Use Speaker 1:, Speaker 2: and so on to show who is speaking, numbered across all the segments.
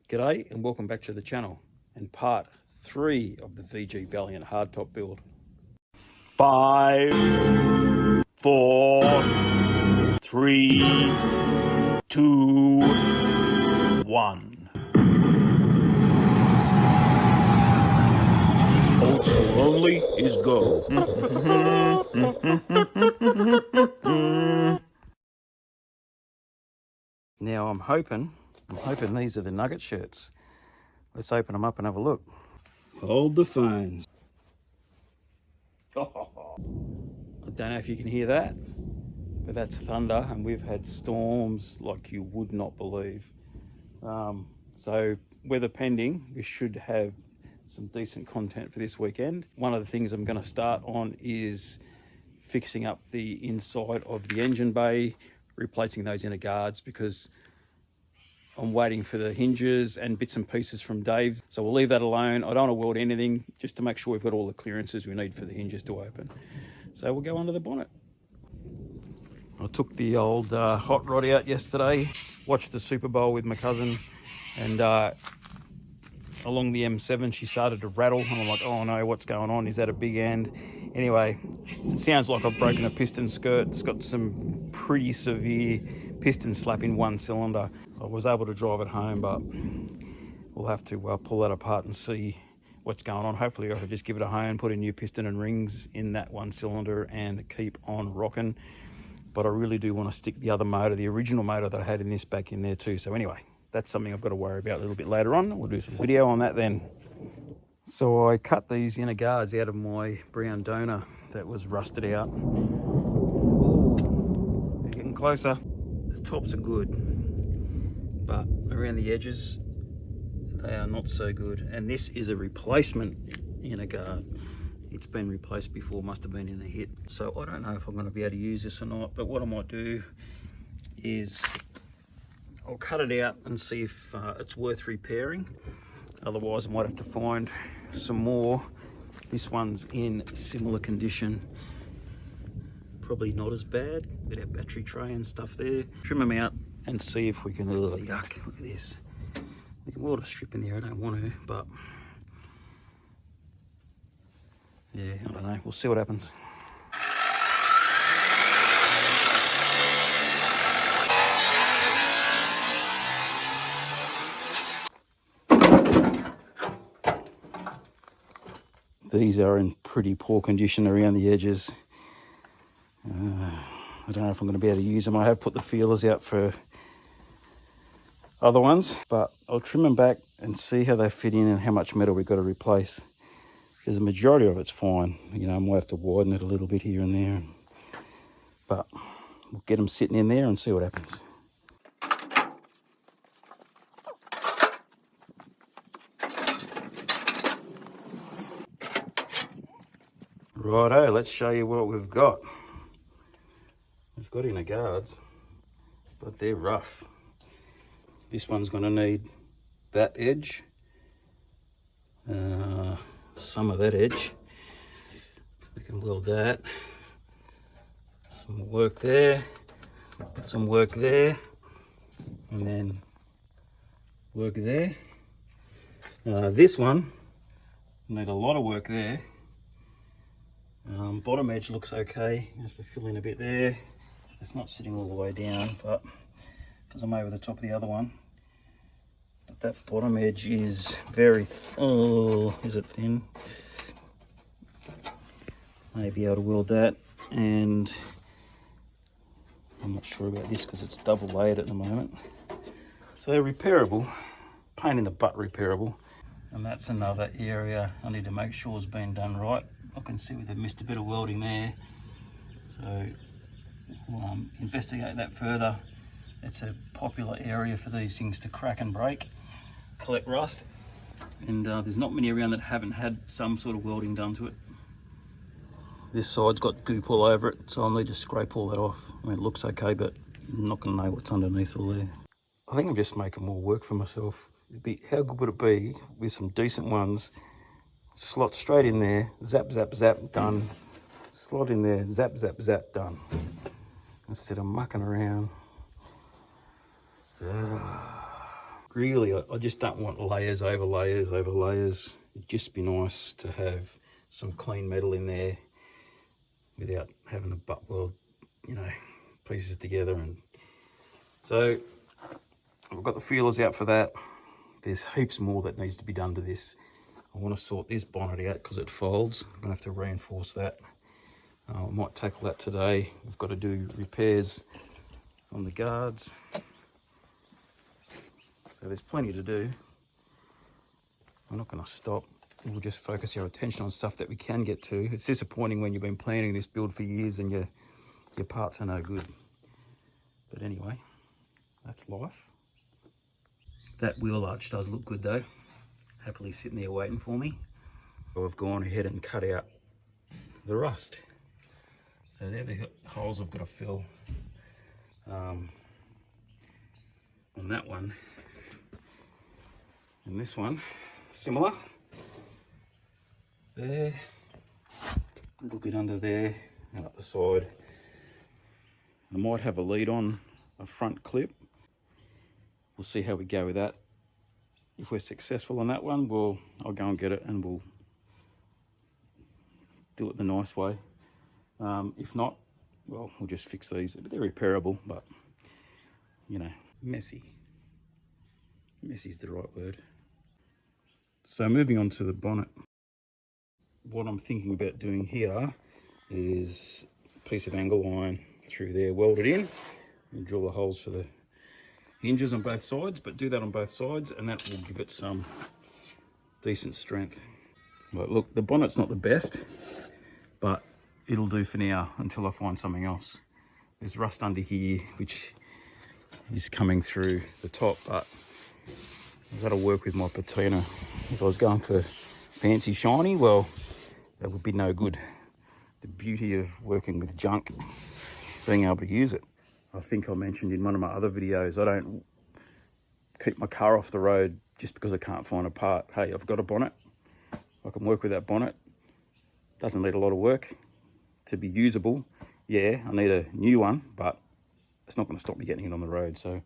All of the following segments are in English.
Speaker 1: G'day and welcome back to the channel and part 3 of the VG Valiant hardtop build. 5, 4, 3, 2, 1. Old school only is go. Now I'm hoping these are the nugget shirts. Let's open them up and have a look. Hold the phones. I don't know if you can hear that, but that's thunder, and we've had storms like you would not believe. So weather pending, we should have some decent content for this weekend. One of the things I'm going to start on is fixing up the inside of the engine bay, replacing those inner guards, because I'm waiting for the hinges and bits and pieces from Dave. So we'll leave that alone. I don't want to weld anything, just to make sure we've got all the clearances we need for the hinges to open. So we'll go under the bonnet. I took the old hot rod out yesterday, watched the Super Bowl with my cousin, and along the M7 she started to rattle, and I'm like, oh no, what's going on? Is that a big end? Anyway, it sounds like I've broken a piston skirt. It's got some pretty severe piston slap in one cylinder. I was able to drive it home, but we'll have to pull that apart and see what's going on. Hopefully I can just give it a home, put a new piston and rings in that one cylinder and keep on rocking. But I really do want to stick the other motor, the original motor that I had in this, back in there too. So anyway, that's something I've got to worry about a little bit later on. We'll do some video on that then. So I cut these inner guards out of my brown donor that was rusted out. Ooh, they're getting closer. The tops are good, but around the edges, they are not so good. And this is a replacement inner guard. It's been replaced before, must have been in a hit. So I don't know if I'm going to be able to use this or not, but what I might do is I'll cut it out and see if it's worth repairing. Otherwise I might have to find some more. This one's in similar condition, probably not as bad. Bit of battery tray and stuff there. Trim them out and see if we can, oh yuck, look at this. We can weld a strip in there, I don't want to, but yeah, I don't know, we'll see what happens. These are in pretty poor condition around the edges. I don't know if I'm going to be able to use them. I have put the feelers out for other ones, but I'll trim them back and see how they fit in and how much metal we've got to replace. Because the majority of it's fine. You know, I might have to widen it a little bit here and there, but we'll get them sitting in there and see what happens. Righto, let's show you what we've got. We've got inner guards, but they're rough. This one's going to need that edge, some of that edge. We can weld that. Some work there, some work there, and then work there. This one need a lot of work there. Bottom edge looks okay. You have to fill in a bit there. It's not sitting all the way down, but because I'm over the top of the other one. But that bottom edge is very, oh, is it thin? Maybe able to weld that, and I'm not sure about this because it's double layered at the moment. So repairable, pain in the butt repairable. And that's another area I need to make sure has been done right. I can see they've missed a bit of welding there. So we'll investigate that further. It's a popular area for these things to crack and break, collect rust. And there's not many around that haven't had some sort of welding done to it. This side's got goop all over it, so I'll need to scrape all that off. I mean, it looks okay, but I'm not gonna know what's underneath all there. I think I'm just making more work for myself. How good would it be with some decent ones? Slot straight in there, zap, zap, zap, done. Slot in there, zap, zap, zap, done. Instead of mucking around. Really, I just don't want layers over layers over layers. It'd just be nice to have some clean metal in there without having to butt weld, you know, pieces together. And so I've got the feelers out for that. There's heaps more that needs to be done to this. I want to sort this bonnet out because it folds. I'm gonna have to reinforce that. I might tackle that today. We've got to do repairs on the guards. So there's plenty to do. I'm not going to stop. We'll just focus our attention on stuff that we can get to. It's disappointing when you've been planning this build for years and your parts are no good. But anyway, that's life. That wheel arch does look good though. Happily sitting there waiting for me. So I've gone ahead and cut out the rust. So they're the holes I've got to fill on that one. And this one, similar. There, a little bit under there and up the side. I might have a lead on a front clip. We'll see how we go with that. If we're successful on that one, I'll go and get it and we'll do it the nice way. If not, well, we'll just fix these. They're repairable, but you know, messy. Messy is the right word. So moving on to the bonnet. What I'm thinking about doing here is a piece of angle iron through there, weld it in, and drill the holes for the hinges on both sides, but do that on both sides, and that will give it some decent strength. But look, the bonnet's not the best, but it'll do for now until I find something else. There's rust under here, which is coming through the top, but I've got to work with my patina. If I was going for fancy shiny, well, that would be no good. The beauty of working with junk, being able to use it. I think I mentioned in one of my other videos, I don't keep my car off the road just because I can't find a part. Hey, I've got a bonnet. I can work with that bonnet. Doesn't need a lot of work to be usable. Yeah, I need a new one, but it's not going to stop me getting it on the road. So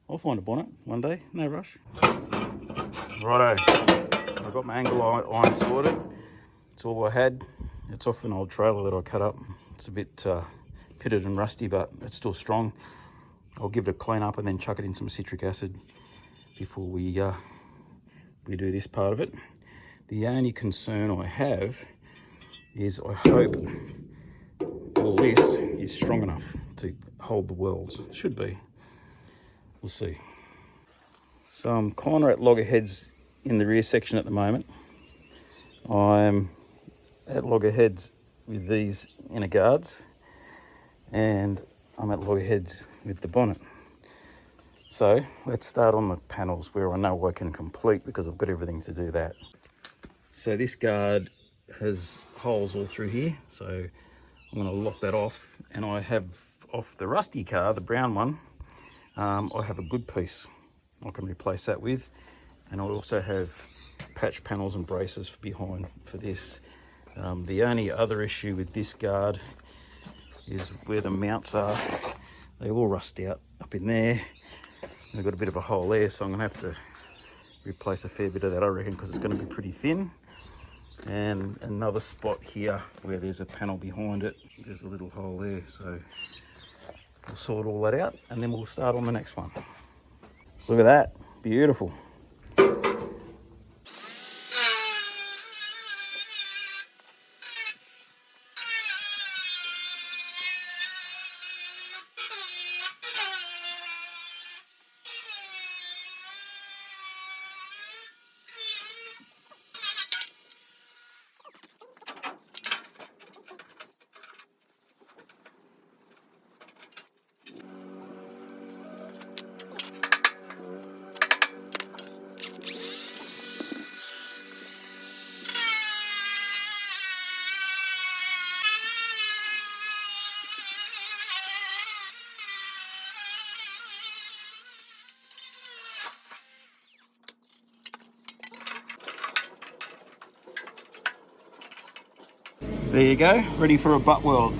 Speaker 1: I'll find a bonnet one day, no rush. Righto, I've got my angle iron sorted. It's all I had. It's off an old trailer that I cut up. It's a bit pitted and rusty, but it's still strong. I'll give it a clean up and then chuck it in some citric acid before we do this part of it. The only concern I have is I hope all this is strong enough to hold the welds. It should be. We'll see. So I'm kind of at loggerheads in the rear section at the moment. I'm at loggerheads with these inner guards, and I'm at loggerheads with the bonnet. So let's start on the panels where I know I can complete because I've got everything to do that. So this guard has holes all through here, so I'm going to lock that off, and I have off the rusty car, the brown one, I have a good piece I can replace that with, and I also have patch panels and braces behind for this. The only other issue with this guard is where the mounts are. They all rust out up in there. They've got a bit of a hole there, so I'm going to have to replace a fair bit of that, I reckon, because it's going to be pretty thin. And another spot here where there's a panel behind it, there's a little hole there, so we'll sort all that out and then we'll start on the next one. Look at that, beautiful. There you go, ready for a butt weld.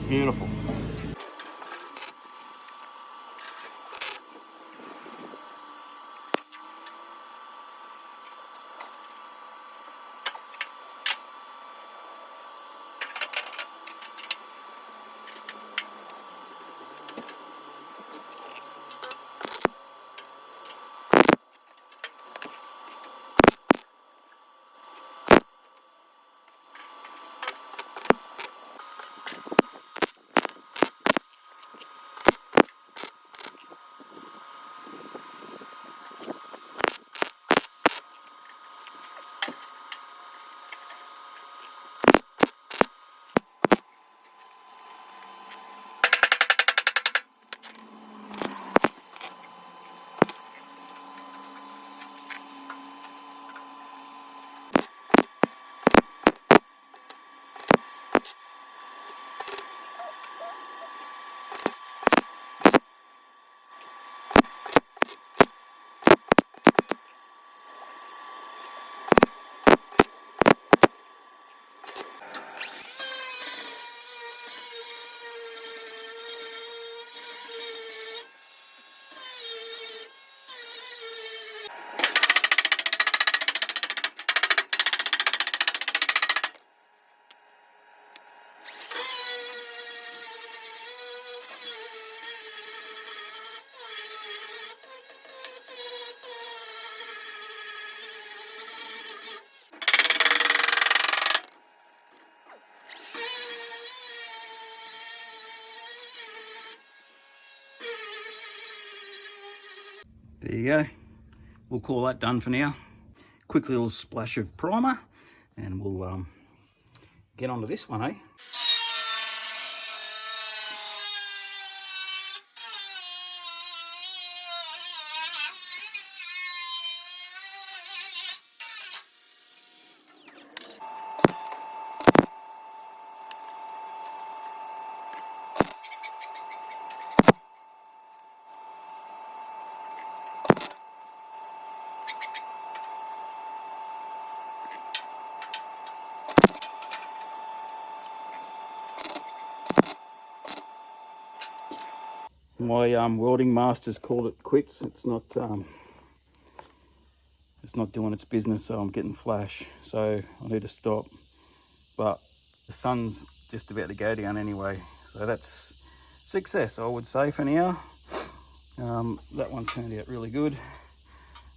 Speaker 1: Beautiful. There you go. We'll call that done for now. Quick little splash of primer and we'll get onto this one, eh? My welding master's called it quits. It's not doing its business, so I'm getting flash. So I need to stop. But the sun's just about to go down anyway, so that's success, I would say, for now. That one turned out really good.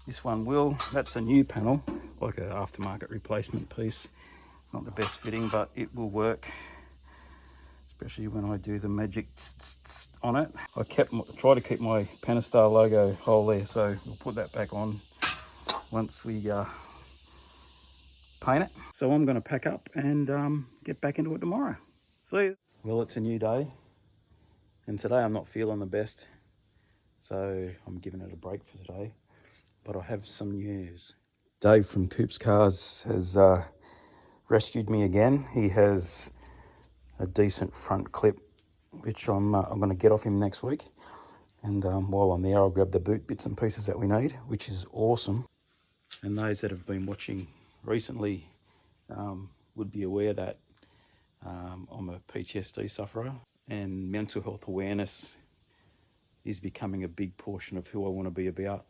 Speaker 1: This one will. That's a new panel, like an aftermarket replacement piece. It's not the best fitting, but it will work, especially when I do the magic on it. I try to keep my Pentastar logo hole there, so we'll put that back on once we paint it. So I'm going to pack up and get back into it tomorrow. See you. Well, it's a new day, and today I'm not feeling the best, so I'm giving it a break for today. But I have some news. Dave from Coops Cars has rescued me again. He has a decent front clip, which I'm going to get off him next week. And while I'm there, I'll grab the boot bits and pieces that we need, which is awesome. And those that have been watching recently would be aware that I'm a PTSD sufferer, and mental health awareness is becoming a big portion of who I want to be about.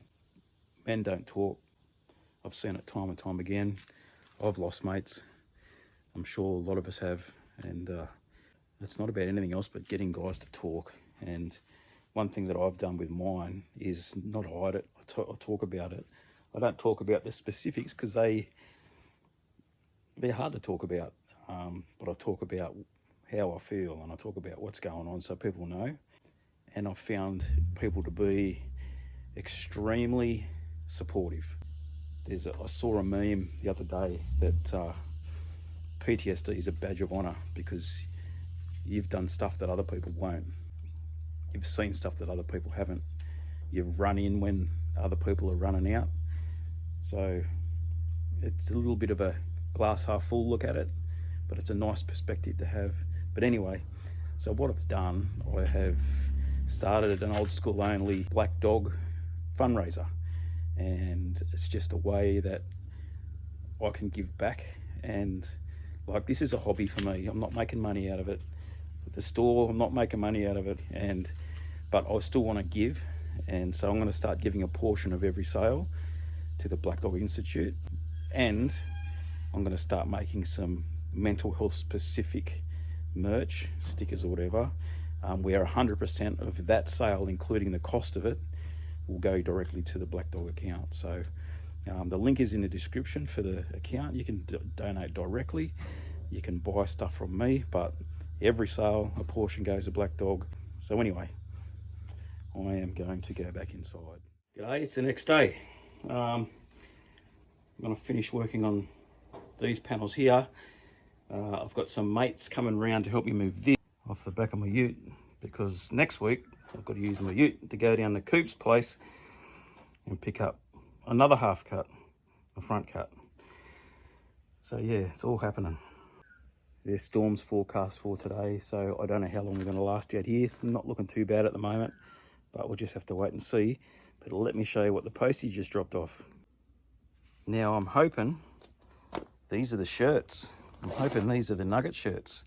Speaker 1: Men don't talk. I've seen it time and time again. I've lost mates. I'm sure a lot of us have. And it's not about anything else but getting guys to talk. And one thing that I've done with mine is not hide it. I talk about it. I don't talk about the specifics because they're hard to talk about. But I talk about how I feel and I talk about what's going on so people know. And I've found people to be extremely supportive. I saw a meme the other day that PTSD is a badge of honour because you've done stuff that other people won't. You've seen stuff that other people haven't. You've run in when other people are running out. So it's a little bit of a glass half full look at it, but it's a nice perspective to have. But anyway, so what I've done, I have started an old school only black dog fundraiser, and it's just a way that I can give back. And like, this is a hobby for me. I'm not making money out of it. With the store, I'm not making money out of it, but I still want to give. And so I'm going to start giving a portion of every sale to the Black Dog Institute, and I'm going to start making some mental health specific merch, stickers or whatever, where 100% of that sale, including the cost of it, will go directly to the Black Dog account. So the link is in the description for the account. You can donate directly. You can buy stuff from me, but every sale, a portion goes to Black Dog. So anyway, I am going to go back inside. G'day, it's the next day. I'm going to finish working on these panels here. I've got some mates coming around to help me move this off the back of my ute, because next week I've got to use my ute to go down to Coop's place and pick up another half cut, a front cut. So yeah, it's all happening. There's storms forecast for today, so I don't know how long we're going to last out here. It's not looking too bad at the moment, but we'll just have to wait and see. But let me show you what the postie just dropped off. Now I'm hoping these are the shirts. I'm hoping these are the nugget shirts.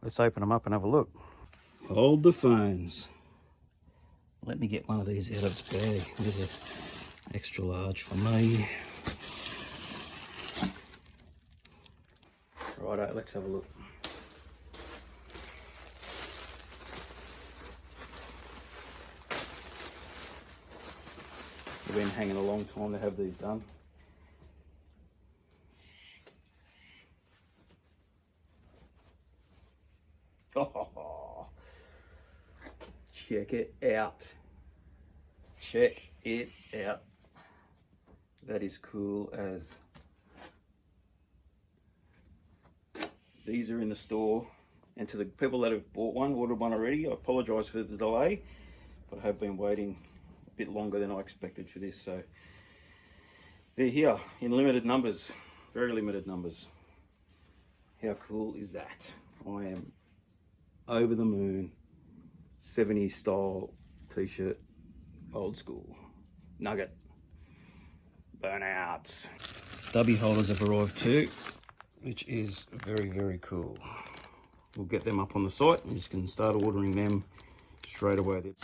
Speaker 1: Let's open them up and have a look. Hold the phones. Let me get one of these out of its bag. There's an extra large for me. Righto, let's have a look. I've been hanging a long time to have these done. Oh, check it out. check it out. That is cool as. These are in the store, and to the people that have bought one, ordered one already, I apologise for the delay, but I have been waiting a bit longer than I expected for this. So they're here in limited numbers, very limited numbers. How cool is that? I am over the moon. 70s style t-shirt, old school, nugget, burnouts. Stubby holders have arrived too, which is very, very cool. We'll get them up on the site and you can start ordering them straight away.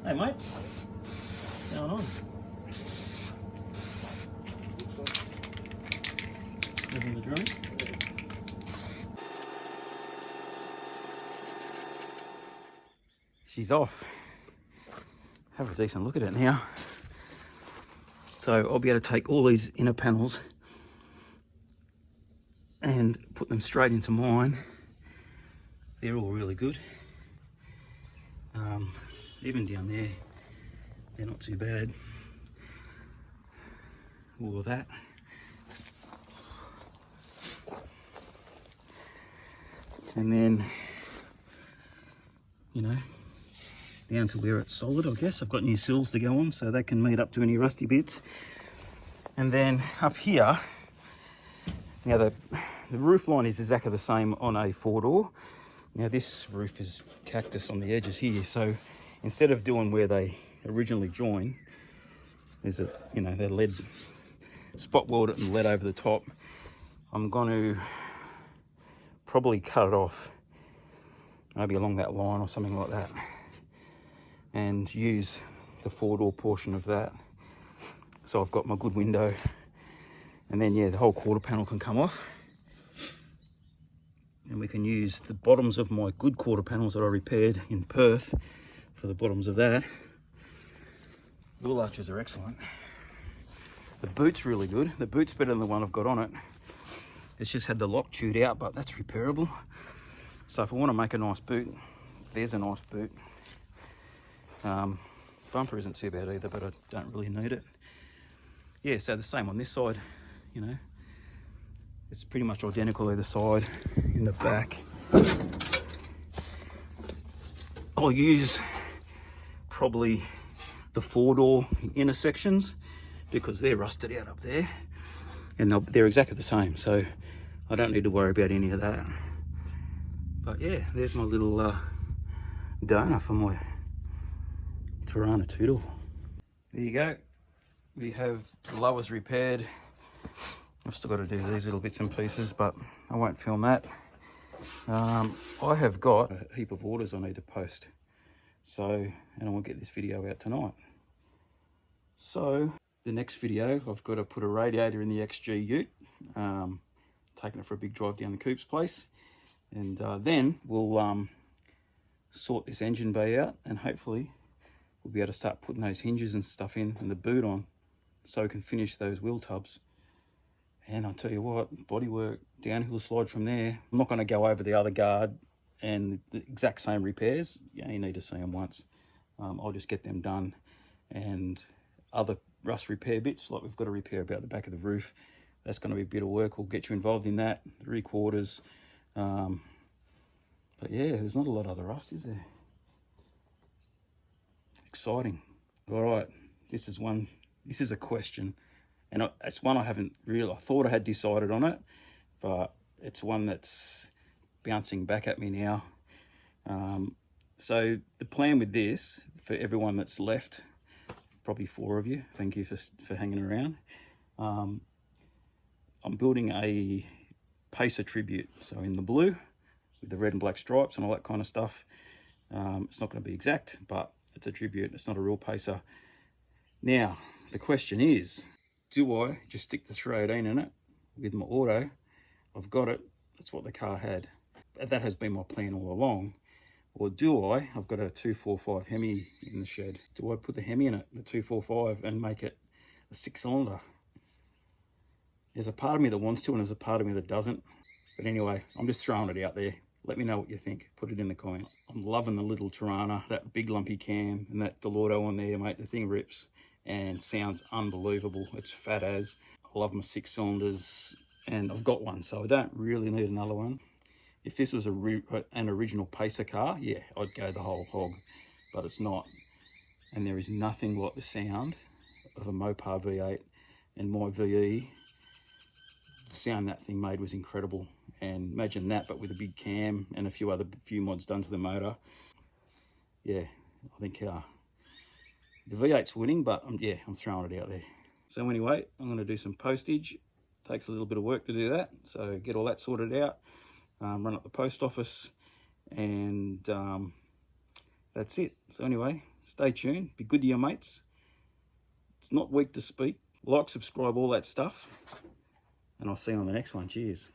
Speaker 1: Hey mate, what's going on? Living the dream. She's off. Have a decent look at it now. So I'll be able to take all these inner panels and put them straight into mine. They're all really good. Even down there, they're not too bad. All of that. And then, you know, down to where it's solid, I guess. I've got new sills to go on so they can meet up to any rusty bits. And then up here, now the roof line is exactly the same on a 4-door. Now this roof is cactus on the edges here, so instead of doing where they originally join, there's a, you know, they're lead, spot weld it and lead over the top. I'm going to probably cut it off, maybe along that line or something like that, and use the 4-door portion of that. So I've got my good window, and then yeah, the whole quarter panel can come off. And we can use the bottoms of my good quarter panels that I repaired in Perth for the bottoms of that. Wheel arches are excellent. The boot's really good. The boot's better than the one I've got on it. It's just had the lock chewed out, but that's repairable. So if I want to make a nice boot, there's a nice boot. Bumper isn't too bad either, but I don't really need it. Yeah, so the same on this side, you know. It's pretty much identical either side. In the back, I'll use probably the 4-door inner sections because they're rusted out up there, and they're exactly the same, so I don't need to worry about any of that. But yeah, there's my little donor for my Tirana 2-door. There you go. We have the lowers repaired. I've still got to do these little bits and pieces, but I won't film that. I have got a heap of orders I need to post, so, and I want to get this video out tonight. So the next video, I've got to put a radiator in the XG ute, taking it for a big drive down the Coop's place, and then we'll sort this engine bay out, and hopefully we'll be able to start putting those hinges and stuff in and the boot on, so we can finish those wheel tubs. And I'll tell you what, bodywork, downhill slide from there. I'm not going to go over the other guard and the exact same repairs. You only need to see them once. I'll just get them done. And other rust repair bits, like we've got to repair about the back of the roof. That's going to be a bit of work. We'll get you involved in that. 3/4. But yeah, there's not a lot of other rust, is there? Exciting. All right, this is a question. And it's one I haven't really, I thought I had decided on it, but it's one that's bouncing back at me now. So the plan with this, for everyone that's left, probably 4 of you, thank you for hanging around. I'm building a Pacer tribute. So in the blue, with the red and black stripes and all that kind of stuff. It's not going to be exact, but it's a tribute. It's not a real Pacer. Now, the question is, do I just stick the 318 in it with my auto? I've got it. That's what the car had. That has been my plan all along. Or do I've got a 245 Hemi in the shed. Do I put the Hemi in it, the 245, and make it a 6-cylinder? There's a part of me that wants to, and there's a part of me that doesn't. But anyway, I'm just throwing it out there. Let me know what you think. Put it in the comments. I'm loving the little Tirana, that big lumpy cam, and that Delorto on there, mate. The thing rips and sounds unbelievable. It's fat as. I love my 6 cylinders, and I've got one, so I don't really need another one. If this was an original Pacer car, yeah, I'd go the whole hog, but it's not. And there is nothing like the sound of a Mopar V8 and my VE. The sound that thing made was incredible. And imagine that, but with a big cam and a few mods done to the motor. Yeah, I think the V8's winning, but yeah, I'm throwing it out there. So anyway, I'm going to do some postage. Takes a little bit of work to do that, so get all that sorted out. Run up the post office, and that's it. So anyway, stay tuned. Be good to your mates. It's not weak to speak. Like, subscribe, all that stuff. And I'll see you on the next one. Cheers.